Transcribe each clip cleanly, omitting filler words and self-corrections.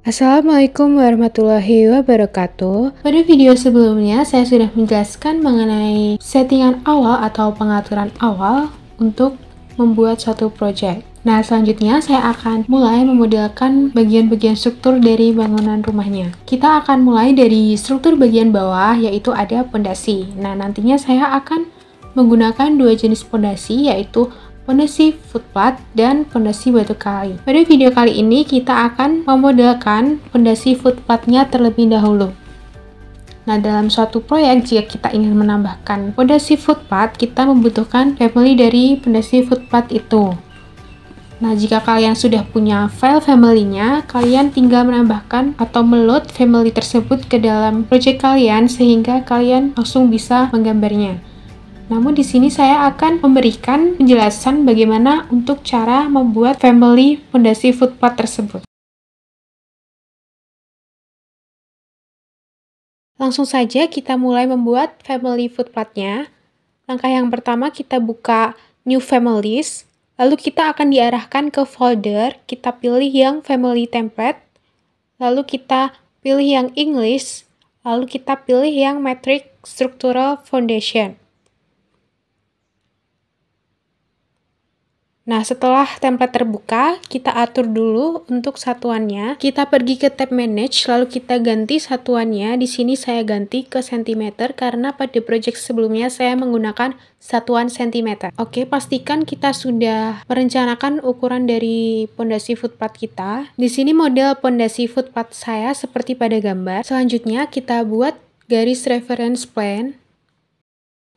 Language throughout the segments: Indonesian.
Assalamualaikum warahmatullahi wabarakatuh. Pada video sebelumnya, saya sudah menjelaskan mengenai settingan awal atau pengaturan awal untuk membuat suatu project. Nah, selanjutnya saya akan mulai memodelkan bagian-bagian struktur dari bangunan rumahnya. Kita akan mulai dari struktur bagian bawah, yaitu ada pondasi. Nah, nantinya saya akan menggunakan dua jenis pondasi, yaitu pondasi footpath dan pondasi batu kali. Pada video kali ini kita akan memodelkan pondasi footpath-nya terlebih dahulu. Nah, dalam suatu proyek jika kita ingin menambahkan pondasi footpath, kita membutuhkan family dari pondasi footpath itu. Nah, jika kalian sudah punya file family-nya, kalian tinggal menambahkan atau meload family tersebut ke dalam project kalian sehingga kalian langsung bisa menggambarnya. Namun di sini saya akan memberikan penjelasan bagaimana untuk cara membuat family pondasi footpath tersebut. Langsung saja kita mulai membuat family footpath-nya. Langkah yang pertama kita buka New Families, lalu kita akan diarahkan ke folder, kita pilih yang Family Template, lalu kita pilih yang English, lalu kita pilih yang Matrix Structural Foundation. Nah, setelah template terbuka, kita atur dulu untuk satuannya. Kita pergi ke tab Manage, lalu kita ganti satuannya. Di sini saya ganti ke cm karena pada project sebelumnya saya menggunakan satuan cm. Oke, pastikan kita sudah merencanakan ukuran dari pondasi footpath kita. Di sini model pondasi footpath saya seperti pada gambar. Selanjutnya kita buat garis reference plane.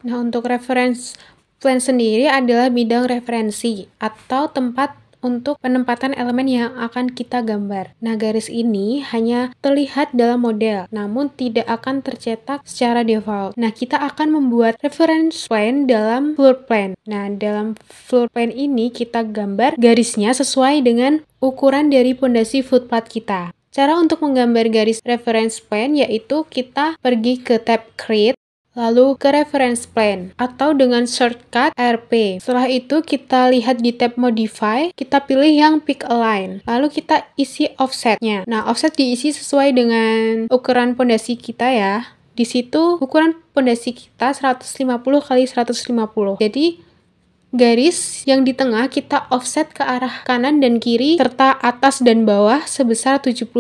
Nah, untuk reference plan sendiri adalah bidang referensi atau tempat untuk penempatan elemen yang akan kita gambar. Nah, garis ini hanya terlihat dalam model, namun tidak akan tercetak secara default. Nah, kita akan membuat reference plan dalam floor plan. Nah, dalam floor plan ini kita gambar garisnya sesuai dengan ukuran dari pondasi footpath kita. Cara untuk menggambar garis reference plan yaitu kita pergi ke tab Create, lalu ke Reference Plan atau dengan shortcut RP. Setelah itu kita lihat di tab Modify, kita pilih yang Pick Align. Lalu kita isi offsetnya. Nah, offset diisi sesuai dengan ukuran pondasi kita ya. Di situ ukuran pondasi kita 150 x 150. Jadi garis yang di tengah kita offset ke arah kanan dan kiri serta atas dan bawah sebesar 75.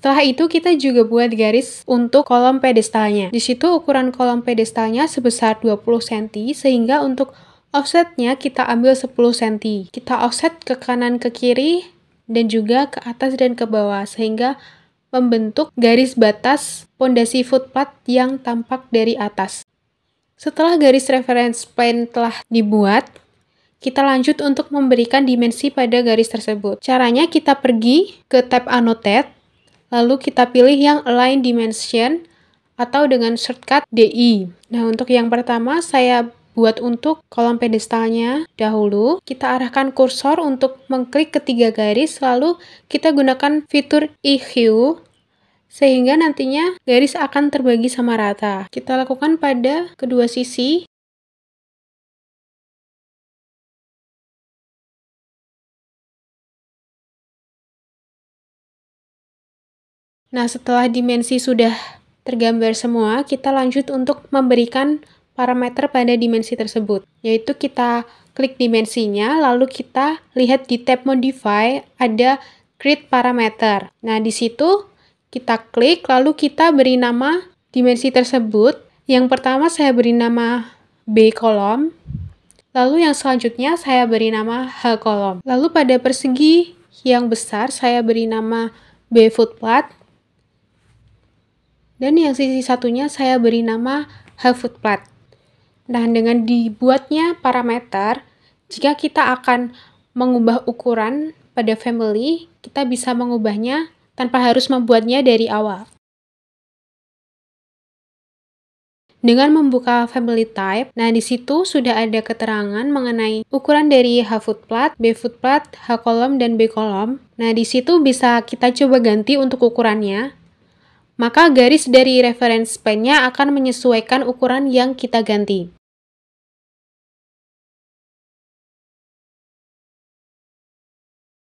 Setelah itu kita juga buat garis untuk kolom pedestalnya. Di situ ukuran kolom pedestalnya sebesar 20 cm sehingga untuk offsetnya kita ambil 10 cm. Kita offset ke kanan ke kiri dan juga ke atas dan ke bawah sehingga membentuk garis batas pondasi footpath yang tampak dari atas. Setelah garis reference plane telah dibuat, kita lanjut untuk memberikan dimensi pada garis tersebut. Caranya kita pergi ke tab Annotate, lalu kita pilih yang Align Dimension atau dengan shortcut DI. Nah, untuk yang pertama saya buat untuk kolom pedestalnya dahulu. Kita arahkan kursor untuk mengklik ketiga garis, lalu kita gunakan fitur EHUE sehingga nantinya garis akan terbagi sama rata. Kita lakukan pada kedua sisi. Nah, setelah dimensi sudah tergambar semua, kita lanjut untuk memberikan parameter pada dimensi tersebut. Yaitu kita klik dimensinya, lalu kita lihat di tab Modify, ada Create Parameter. Nah, di situ kita klik, lalu kita beri nama dimensi tersebut. Yang pertama saya beri nama B kolom, lalu yang selanjutnya saya beri nama H kolom. Lalu pada persegi yang besar saya beri nama B footpath. Dan yang sisi satunya saya beri nama H footpath. Nah, dengan dibuatnya parameter, jika kita akan mengubah ukuran pada family, kita bisa mengubahnya tanpa harus membuatnya dari awal. Dengan membuka family type, nah di situ sudah ada keterangan mengenai ukuran dari H footpath, B footpath, H kolom, dan B kolom. Nah, di situ bisa kita coba ganti untuk ukurannya. Maka garis dari reference plane-nya akan menyesuaikan ukuran yang kita ganti.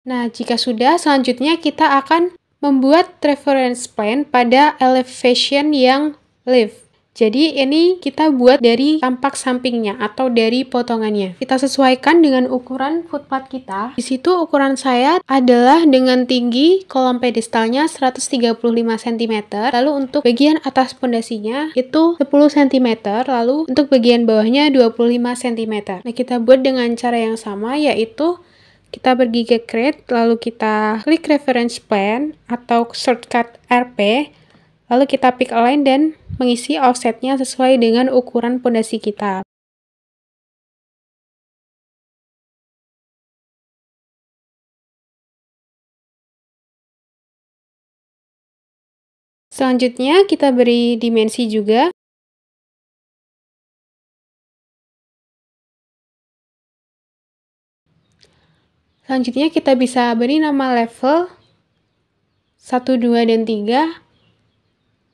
Nah, jika sudah, selanjutnya kita akan membuat reference plane pada elevation yang left. Jadi ini kita buat dari tampak sampingnya atau dari potongannya. Kita sesuaikan dengan ukuran footpath kita. Di situ ukuran saya adalah dengan tinggi kolom pedestalnya 135 cm. Lalu untuk bagian atas pondasinya itu 10 cm. Lalu untuk bagian bawahnya 25 cm. Nah, kita buat dengan cara yang sama, yaitu kita pergi ke create, lalu kita klik reference plane atau shortcut RP. Lalu kita pick align dan mengisi offsetnya sesuai dengan ukuran pondasi kita. Selanjutnya kita beri dimensi juga. Selanjutnya kita bisa beri nama level 1, 2, dan 3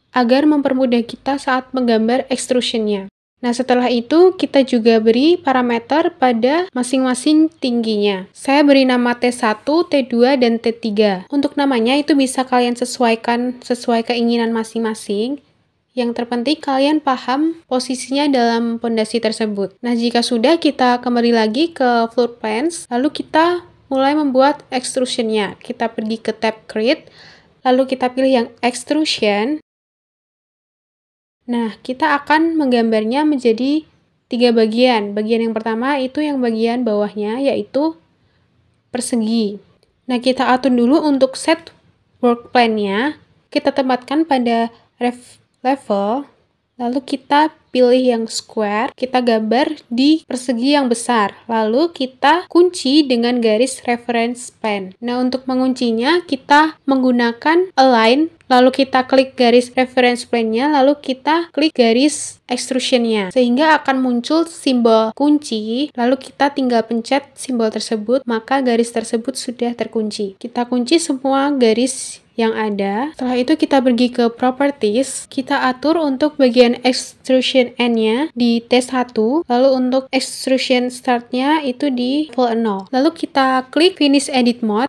agar mempermudah kita saat menggambar extrusionnya. Nah, setelah itu kita juga beri parameter pada masing-masing tingginya. Saya beri nama T1, T2, dan T3. Untuk namanya itu bisa kalian sesuaikan sesuai keinginan masing-masing. Yang terpenting kalian paham posisinya dalam pondasi tersebut. Nah, jika sudah, kita kembali lagi ke floor plans, lalu kita mulai membuat extrusionnya. Kita pergi ke tab create, lalu kita pilih yang extrusion. Nah, kita akan menggambarnya menjadi 3 bagian. Bagian yang pertama itu yang bagian bawahnya, yaitu persegi. Nah, kita atur dulu untuk set work plan-nya. Kita tempatkan pada level, lalu kita pilih yang square, kita gambar di persegi yang besar, lalu kita kunci dengan garis reference plane. Nah, untuk menguncinya kita menggunakan align, lalu kita klik garis reference plane-nya, lalu kita klik garis extrusion-nya, sehingga akan muncul simbol kunci, lalu kita tinggal pencet simbol tersebut, maka garis tersebut sudah terkunci. Kita kunci semua garis yang ada. Setelah itu kita pergi ke properties, kita atur untuk bagian extrusion end-nya di T1, lalu untuk extrusion start-nya itu di level 0. Lalu kita klik finish edit mode,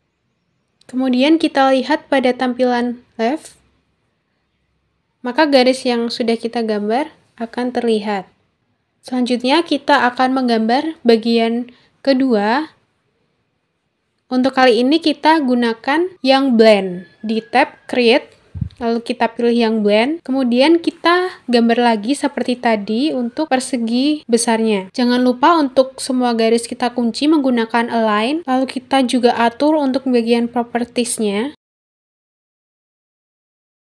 kemudian kita lihat pada tampilan left, maka garis yang sudah kita gambar akan terlihat. Selanjutnya kita akan menggambar bagian kedua. Untuk kali ini kita gunakan yang blend. Di tab create, lalu kita pilih yang blend. Kemudian kita gambar lagi seperti tadi untuk persegi besarnya. Jangan lupa untuk semua garis kita kunci menggunakan align. Lalu kita juga atur untuk bagian properties-nya.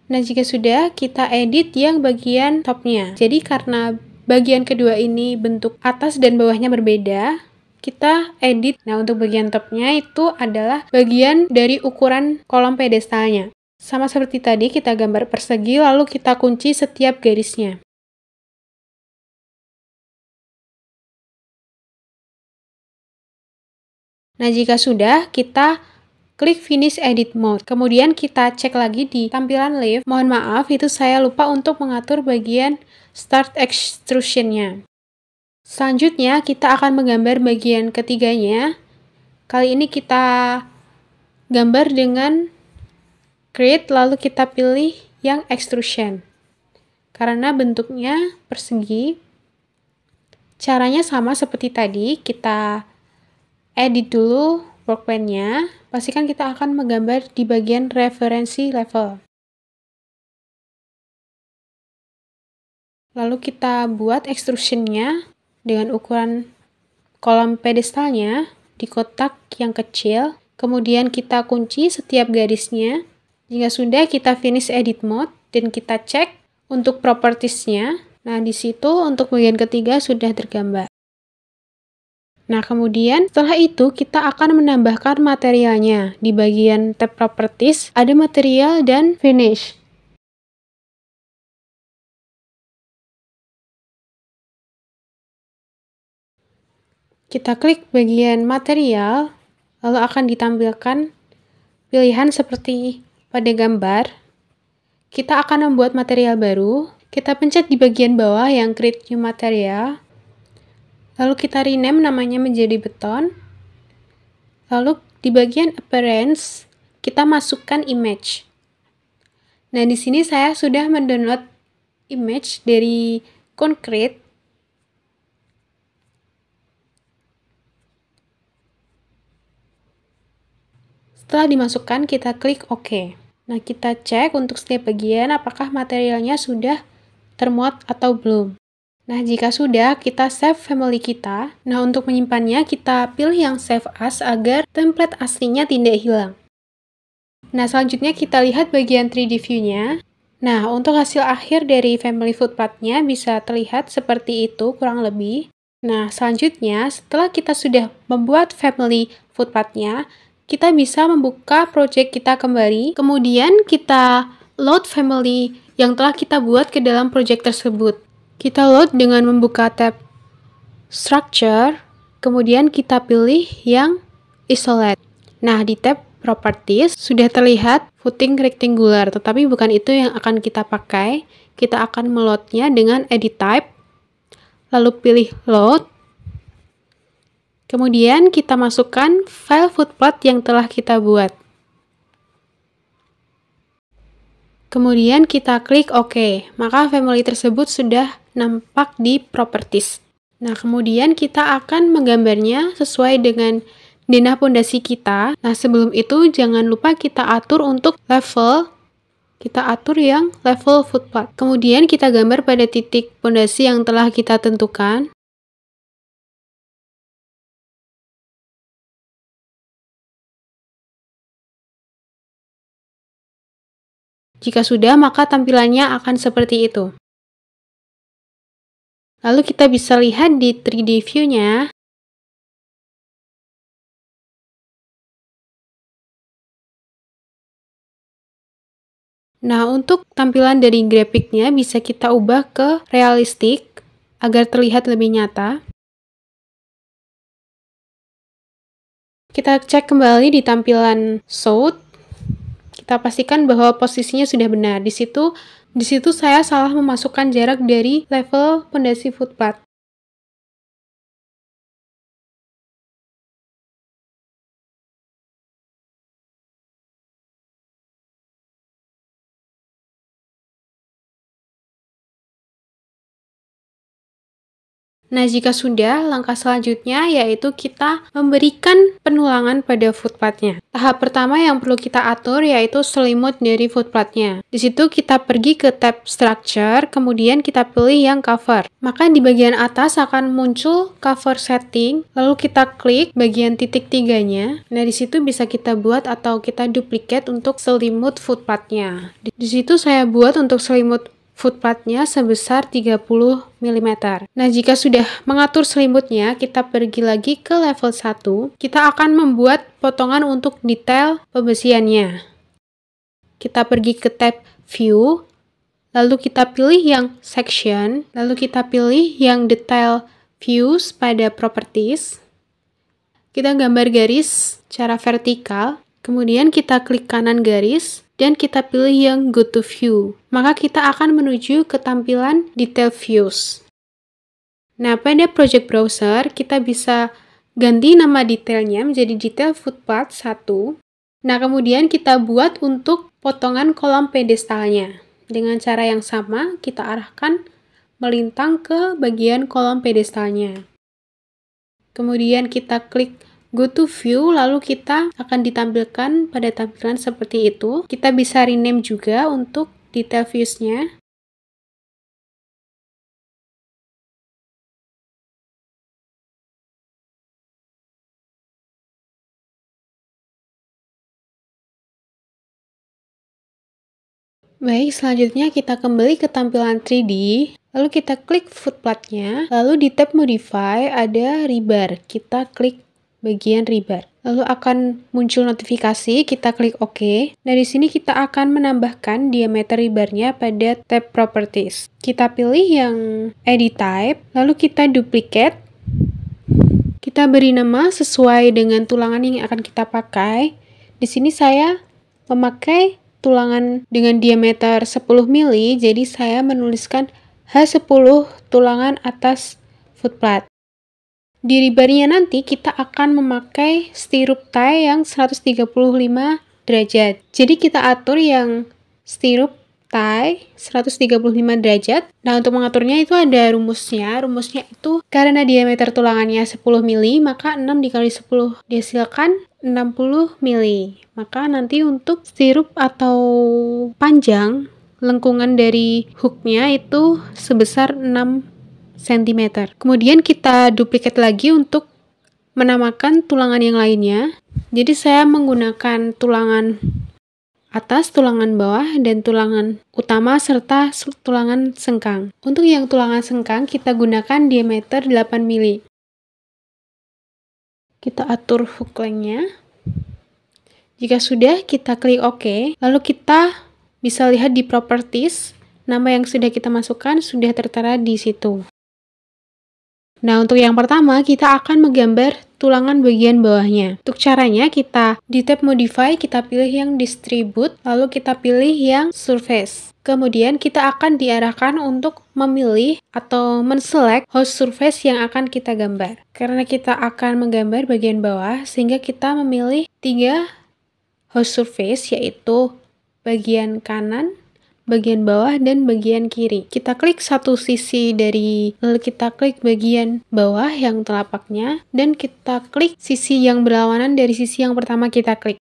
Nah, jika sudah, kita edit yang bagian top-nya. Jadi karena bagian kedua ini bentuk atas dan bawahnya berbeda, kita edit. Nah, untuk bagian top-nya itu adalah bagian dari ukuran kolom pedestalnya. Sama seperti tadi, kita gambar persegi, lalu kita kunci setiap garisnya. Nah, jika sudah, kita klik finish edit mode. Kemudian kita cek lagi di tampilan left. Mohon maaf, itu saya lupa untuk mengatur bagian start extrusion-nya. Selanjutnya, kita akan menggambar bagian ketiganya. Kali ini kita gambar dengan create, lalu kita pilih yang extrusion. Karena bentuknya persegi, caranya sama seperti tadi. Kita edit dulu workplane-nya. Pastikan kita akan menggambar di bagian referensi level. Lalu kita buat extrusion-nya dengan ukuran kolom pedestalnya di kotak yang kecil. Kemudian kita kunci setiap garisnya. Jika sudah, kita finish edit mode dan kita cek untuk properties-nya. Nah, di situ untuk bagian ketiga sudah tergambar. Nah, kemudian setelah itu kita akan menambahkan materialnya. Di bagian tab properties ada material dan finish. Kita klik bagian material, lalu akan ditampilkan pilihan seperti pada gambar. Kita akan membuat material baru. Kita pencet di bagian bawah yang create new material. Lalu kita rename namanya menjadi beton. Lalu di bagian appearance, kita masukkan image. Nah, di sini saya sudah mendownload image dari Concrete. Setelah dimasukkan, kita klik OK. Nah, kita cek untuk setiap bagian apakah materialnya sudah termuat atau belum. Nah, jika sudah, kita save family kita. Nah, untuk menyimpannya, kita pilih yang Save As agar template aslinya tidak hilang. Nah, selanjutnya kita lihat bagian 3D view-nya. Nah, untuk hasil akhir dari family footpath-nya bisa terlihat seperti itu kurang lebih. Nah, selanjutnya setelah kita sudah membuat family footpath-nya, kita bisa membuka project kita kembali. Kemudian kita load family yang telah kita buat ke dalam project tersebut. Kita load dengan membuka tab Structure, kemudian kita pilih yang Isolate. Nah, di tab Properties sudah terlihat footing rectangular, tetapi bukan itu yang akan kita pakai. Kita akan meloadnya dengan Edit Type, lalu pilih Load. Kemudian kita masukkan file footpath yang telah kita buat. Kemudian kita klik OK, maka family tersebut sudah nampak di Properties. Nah, kemudian kita akan menggambarnya sesuai dengan denah pondasi kita. Nah, sebelum itu jangan lupa kita atur untuk level. Kita atur yang level footpath. Kemudian kita gambar pada titik pondasi yang telah kita tentukan. Jika sudah, maka tampilannya akan seperti itu. Lalu kita bisa lihat di 3D view-nya. Nah, untuk tampilan dari grafiknya bisa kita ubah ke realistik agar terlihat lebih nyata. Kita cek kembali di tampilan South. Kita pastikan bahwa posisinya sudah benar. Di situ saya salah memasukkan jarak dari level pondasi footpath. Nah, jika sudah, langkah selanjutnya yaitu kita memberikan penulangan pada footpath-nya. Tahap pertama yang perlu kita atur yaitu selimut dari footpath-nya. Di situ kita pergi ke tab Structure, kemudian kita pilih yang Cover. Maka di bagian atas akan muncul Cover Setting, lalu kita klik bagian titik 3-nya. Nah, di situ bisa kita buat atau kita duplicate untuk selimut footpath-nya. Di situ saya buat untuk selimut footpath-nya sebesar 30 mm. Nah, jika sudah mengatur selimutnya, kita pergi lagi ke level 1. Kita akan membuat potongan untuk detail pembesiannya. Kita pergi ke tab View, lalu kita pilih yang Section, lalu kita pilih yang Detail Views pada Properties. Kita gambar garis secara vertikal, kemudian kita klik kanan garis, dan kita pilih yang Go to View. Maka kita akan menuju ke tampilan Detail Views. Nah, pada Project Browser, kita bisa ganti nama detailnya menjadi Detail Footpath 1. Nah, kemudian kita buat untuk potongan kolom pedestalnya. Dengan cara yang sama, kita arahkan melintang ke bagian kolom pedestalnya. Kemudian kita klik Go to View, lalu kita akan ditampilkan pada tampilan seperti itu. Kita bisa rename juga untuk detail views-nya. Baik, selanjutnya kita kembali ke tampilan 3D, lalu kita klik footpath-nya, lalu di tab Modify ada Rebar. Kita klik bagian Rebar. Lalu akan muncul notifikasi, kita klik OK. Nah, di sini kita akan menambahkan diameter rebarnya pada tab Properties. Kita pilih yang Edit Type, lalu kita duplicate. Kita beri nama sesuai dengan tulangan yang akan kita pakai. Di sini saya memakai tulangan dengan diameter 10 mili, jadi saya menuliskan H10 tulangan atas footpath. Di rebarnya nanti kita akan memakai stirrup tie yang 135 derajat. Jadi kita atur yang stirrup tie 135 derajat. Nah, untuk mengaturnya itu ada rumusnya. Rumusnya itu karena diameter tulangannya 10 mili, maka 6 dikali 10 dihasilkan 60 mili. Maka nanti untuk stirrup atau panjang lengkungan dari hooknya itu sebesar 6 cm. Kemudian kita duplikat lagi untuk menamakan tulangan yang lainnya. Jadi saya menggunakan tulangan atas, tulangan bawah, dan tulangan utama serta tulangan sengkang. Untuk yang tulangan sengkang kita gunakan diameter 8 mili. Kita atur hook lengthnya. Jika sudah, kita klik OK. Lalu kita bisa lihat di properties, nama yang sudah kita masukkan sudah tertera di situ. Nah, untuk yang pertama, kita akan menggambar tulangan bagian bawahnya. Untuk caranya, kita di tab Modify, kita pilih yang Distribute, lalu kita pilih yang Surface. Kemudian, kita akan diarahkan untuk memilih atau men-select host surface yang akan kita gambar. Karena kita akan menggambar bagian bawah, sehingga kita memilih 3 host surface, yaitu bagian kanan, bagian bawah, dan bagian kiri. Kita klik satu sisi lalu kita klik bagian bawah yang telapaknya, dan kita klik sisi yang berlawanan dari sisi yang pertama kita klik.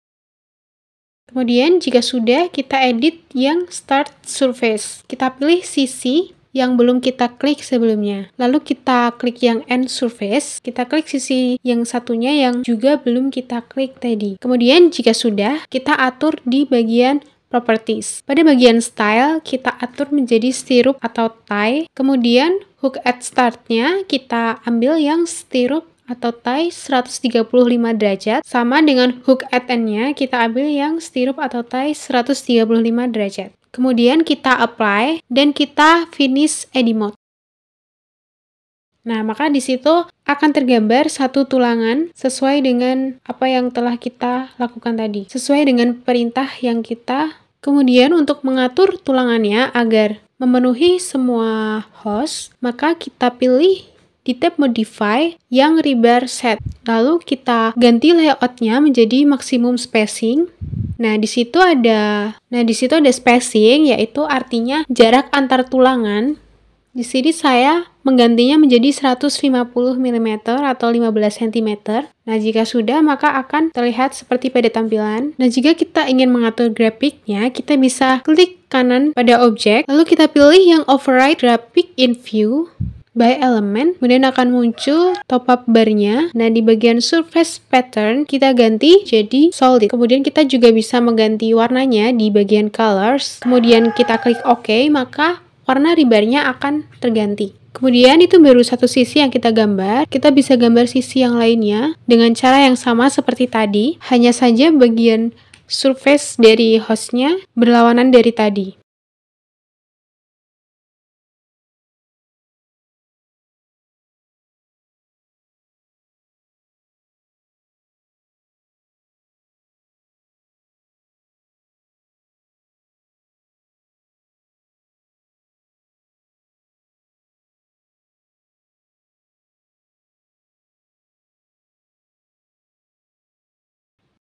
Kemudian jika sudah, kita edit yang Start Surface. Kita pilih sisi yang belum kita klik sebelumnya. Lalu kita klik yang End Surface, kita klik sisi yang satunya yang juga belum kita klik tadi. Kemudian jika sudah, kita atur di bagian Properties. Pada bagian Style, kita atur menjadi stirrup atau tie. Kemudian hook at start-nya kita ambil yang stirrup atau tie 135 derajat. Sama dengan hook at end-nya, kita ambil yang stirrup atau tie 135 derajat. Kemudian kita apply dan kita finish edit mode. Nah, maka di situ akan tergambar satu tulangan sesuai dengan apa yang telah kita lakukan tadi. Sesuai dengan perintah yang kita. Kemudian untuk mengatur tulangannya agar memenuhi semua host, maka kita pilih di tab Modify yang Rebar Set. Lalu kita ganti layoutnya menjadi Maximum Spacing. Nah, di situ ada spacing, yaitu artinya jarak antar tulangan. Di sini saya menggantinya menjadi 150 mm atau 15 cm. Nah, jika sudah, maka akan terlihat seperti pada tampilan. Nah, jika kita ingin mengatur grafiknya, kita bisa klik kanan pada objek, lalu kita pilih yang Override Graphic in View by Element, kemudian akan muncul top-up bar-nya. Nah, di bagian Surface Pattern, kita ganti jadi Solid. Kemudian kita juga bisa mengganti warnanya di bagian Colors. Kemudian kita klik OK, maka warna rebar-nya akan terganti. Kemudian itu baru satu sisi yang kita gambar. Kita bisa gambar sisi yang lainnya dengan cara yang sama seperti tadi. Hanya saja bagian surface dari hostnya berlawanan dari tadi.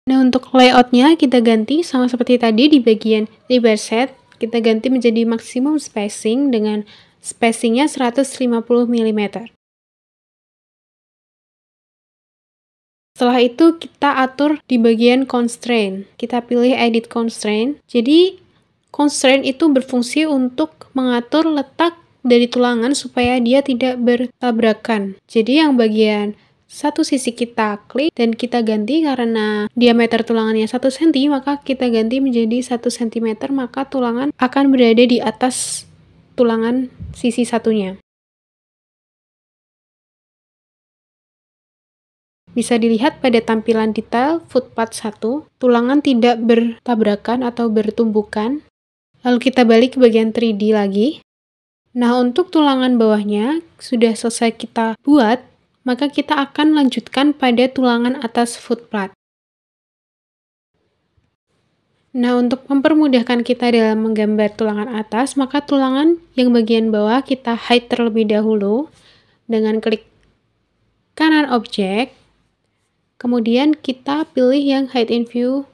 Nah, untuk layoutnya kita ganti sama seperti tadi di bagian Rebar Set. Kita ganti menjadi Maximum Spacing dengan spacingnya 150 mm. Setelah itu kita atur di bagian Constraint. Kita pilih Edit Constraint. Jadi constraint itu berfungsi untuk mengatur letak dari tulangan supaya dia tidak bertabrakan. Jadi yang bagian satu sisi kita klik dan kita ganti karena diameter tulangannya 1 cm, maka kita ganti menjadi 1 cm, maka tulangan akan berada di atas tulangan sisi satunya. Bisa dilihat pada tampilan detail footpath 1, tulangan tidak bertabrakan atau bertumbukan. Lalu kita balik ke bagian 3D lagi. Nah, untuk tulangan bawahnya sudah selesai kita buat, maka kita akan lanjutkan pada tulangan atas footpath. Nah, untuk mempermudahkan kita dalam menggambar tulangan atas, maka tulangan yang bagian bawah kita hide terlebih dahulu dengan klik kanan objek. Kemudian kita pilih yang Hide in View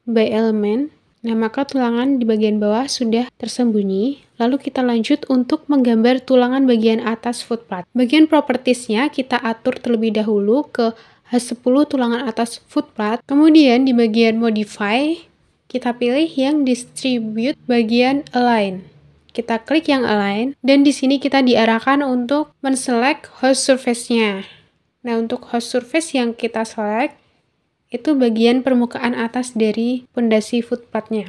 by Element. Nah, maka tulangan di bagian bawah sudah tersembunyi. Lalu kita lanjut untuk menggambar tulangan bagian atas footpad. Bagian propertiesnya kita atur terlebih dahulu ke H10 tulangan atas footpad. Kemudian di bagian modify, kita pilih yang distribute bagian align. Kita klik yang align, dan di sini kita diarahkan untuk men-select host surface-nya. Nah, untuk host surface yang kita select, itu bagian permukaan atas dari pondasi footpadnya.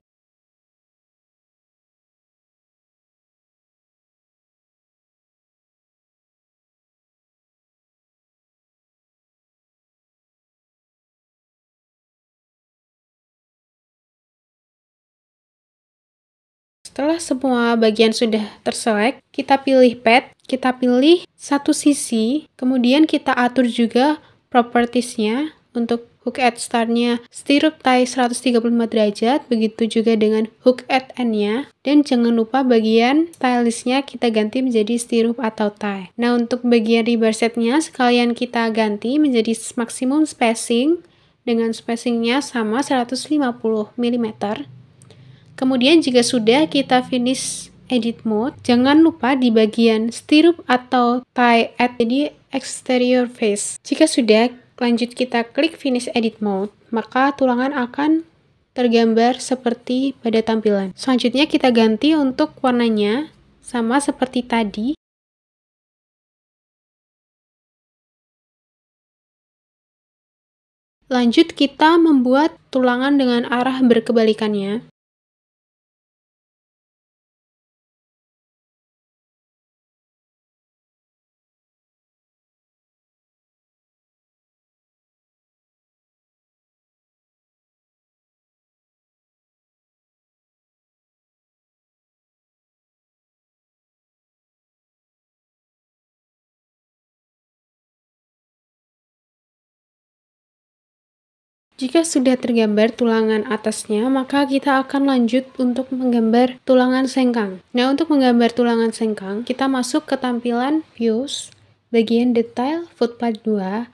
Setelah semua bagian sudah terselect, kita pilih pad, kita pilih satu sisi, kemudian kita atur juga propertiesnya. Untuk hook at start-nya stirrup tie 135 derajat, begitu juga dengan hook at end-nya. Dan jangan lupa bagian stylistnya kita ganti menjadi stirrup atau tie. Nah, untuk bagian rebar set-nya sekalian kita ganti menjadi maksimum spacing dengan spacingnya sama 150 mm. Kemudian jika sudah kita finish edit mode, jangan lupa di bagian stirrup atau tie at jadi exterior face. Jika sudah, lanjut kita klik finish edit mode, maka tulangan akan tergambar seperti pada tampilan. Selanjutnya kita ganti untuk warnanya, sama seperti tadi. Lanjut kita membuat tulangan dengan arah berkebalikannya. Jika sudah tergambar tulangan atasnya, maka kita akan lanjut untuk menggambar tulangan sengkang. Nah, untuk menggambar tulangan sengkang, kita masuk ke tampilan Views, bagian Detail, Footpad 2,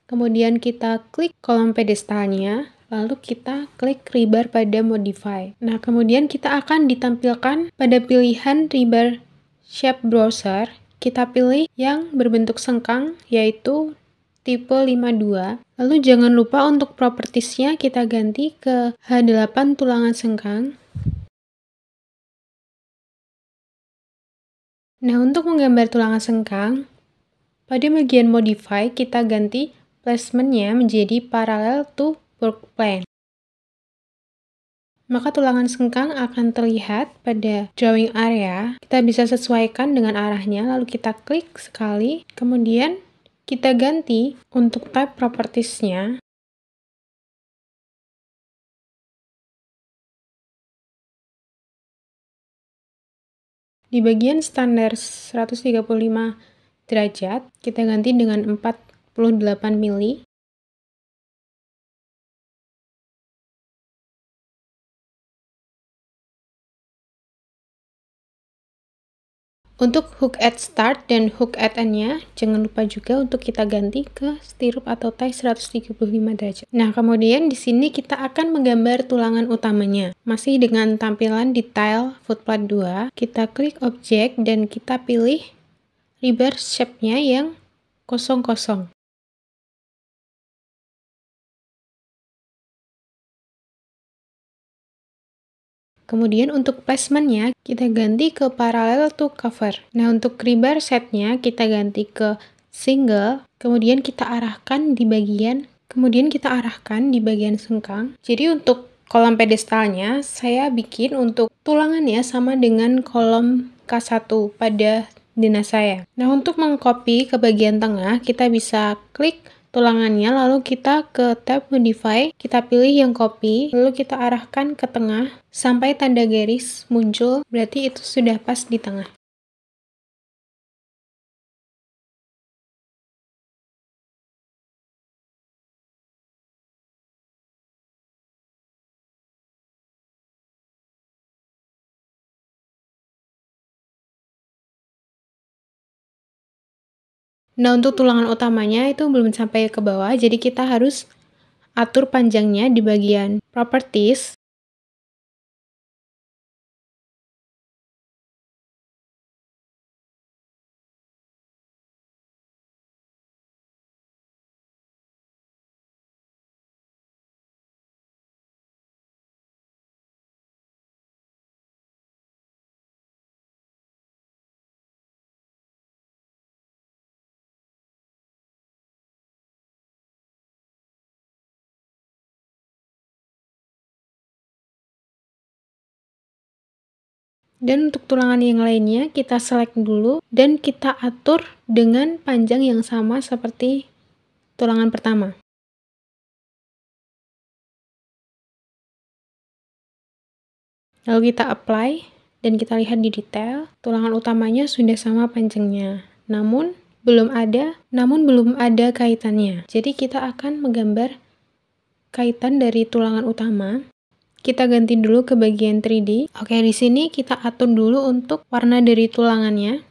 kemudian kita klik kolom pedestalnya, lalu kita klik Rebar pada Modify. Nah, kemudian kita akan ditampilkan pada pilihan Rebar Shape Browser, kita pilih yang berbentuk sengkang, yaitu tipe 52. Lalu jangan lupa untuk propertiesnya kita ganti ke H8 tulangan sengkang. Nah, untuk menggambar tulangan sengkang, pada bagian modify kita ganti placementnya menjadi parallel to work plane. Maka tulangan sengkang akan terlihat pada drawing area. Kita bisa sesuaikan dengan arahnya, lalu kita klik sekali, kemudian kita ganti untuk type propertiesnya. Di bagian standar 135 derajat, kita ganti dengan 48 mili. Untuk hook at start dan hook at end-nya, jangan lupa juga untuk kita ganti ke stirrup atau tie 135 derajat. Nah, kemudian di sini kita akan menggambar tulangan utamanya. Masih dengan tampilan detail footpad 2, kita klik objek dan kita pilih rebar shape-nya yang kosong-kosong. Kemudian untuk placement-nya, kita ganti ke parallel to cover. Nah, untuk rebar set-nya, kita ganti ke single, kemudian kita arahkan di bagian sengkang. Jadi untuk kolom pedestalnya, saya bikin untuk tulangannya sama dengan kolom K1 pada dinas saya. Nah, untuk mengcopy ke bagian tengah, kita bisa klik tulangannya, lalu kita ke tab modify, kita pilih yang copy, lalu kita arahkan ke tengah sampai tanda garis muncul, berarti itu sudah pas di tengah. Nah, untuk tulangan utamanya itu belum sampai ke bawah, jadi kita harus atur panjangnya di bagian properties. Dan untuk tulangan yang lainnya, kita select dulu dan kita atur dengan panjang yang sama seperti tulangan pertama. Lalu kita apply, dan kita lihat di detail, tulangan utamanya sudah sama panjangnya. Namun belum ada kaitannya. Jadi kita akan menggambar kaitan dari tulangan utama. Kita ganti dulu ke bagian 3D. Oke, di sini kita atur dulu untuk warna dari tulangannya.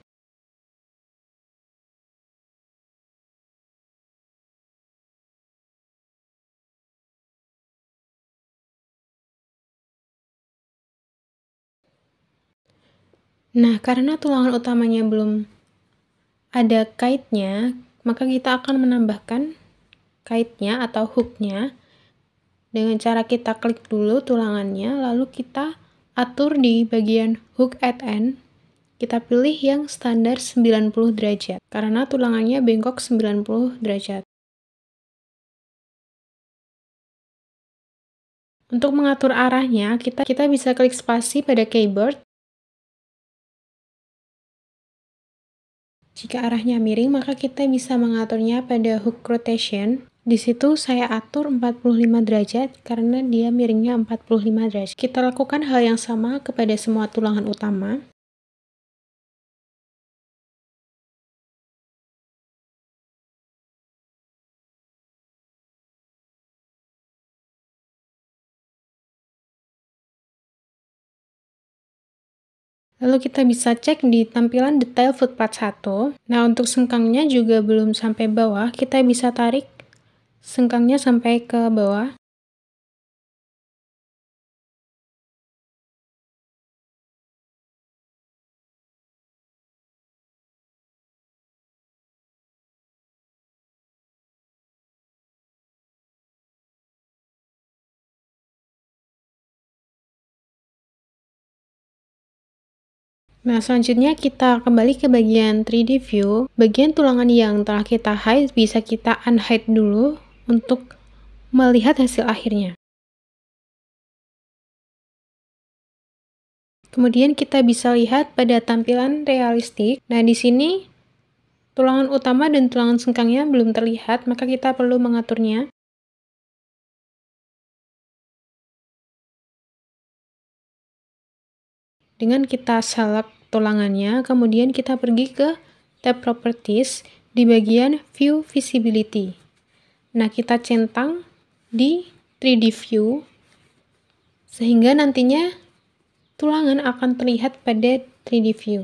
Nah, karena tulangan utamanya belum ada kaitnya, maka kita akan menambahkan kaitnya atau hooknya dengan cara kita klik dulu tulangannya, lalu kita atur di bagian hook at end. Kita pilih yang standar 90 derajat, karena tulangannya bengkok 90 derajat. Untuk mengatur arahnya, kita bisa klik spasi pada keyboard. Jika arahnya miring, maka kita bisa mengaturnya pada hook rotation. Di situ saya atur 45 derajat karena dia miringnya 45 derajat. Kita lakukan hal yang sama kepada semua tulangan utama. Lalu kita bisa cek di tampilan detail footpath 1. Nah, untuk sengkangnya juga belum sampai bawah, kita bisa tarik sengkangnya sampai ke bawah. Nah, selanjutnya kita kembali ke bagian 3D view. Bagian tulangan yang telah kita hide bisa kita unhide dulu untuk melihat hasil akhirnya. Kemudian kita bisa lihat pada tampilan realistik. Nah, di sini tulangan utama dan tulangan sengkangnya belum terlihat, maka kita perlu mengaturnya. Dengan kita select tulangannya, kemudian kita pergi ke tab Properties di bagian View Visibility. Nah, kita centang di 3D View, sehingga nantinya tulangan akan terlihat pada 3D View.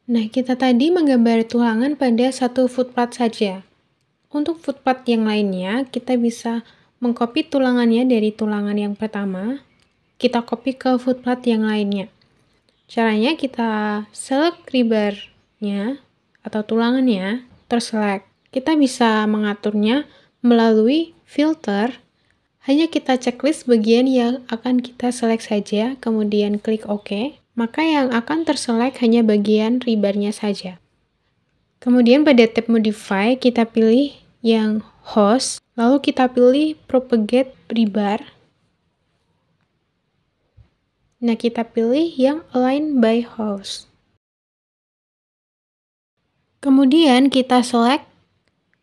Nah, kita tadi menggambar tulangan pada satu footpath saja. Untuk footpath yang lainnya, kita bisa mengcopy tulangannya dari tulangan yang pertama, kita copy ke footpath yang lainnya. Caranya kita select rebar-nya atau tulangannya, terselect. Kita bisa mengaturnya melalui filter, hanya kita checklist bagian yang akan kita select saja, kemudian klik OK, maka yang akan terselect hanya bagian rebar-nya saja. Kemudian pada tab Modify, kita pilih yang host, lalu kita pilih Propagate Rebar. Nah, kita pilih yang Align by Host. Kemudian kita select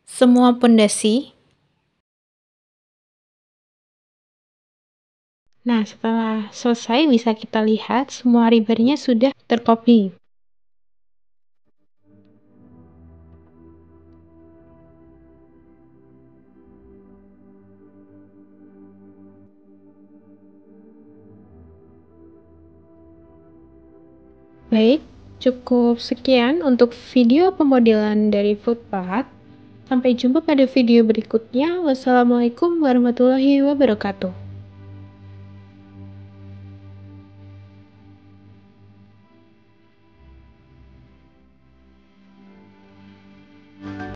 semua pondasi. Nah, setelah selesai bisa kita lihat semua rebar-nya sudah tercopy. Baik, cukup sekian untuk video pemodelan dari footpath. Sampai jumpa pada video berikutnya. Wassalamualaikum warahmatullahi wabarakatuh.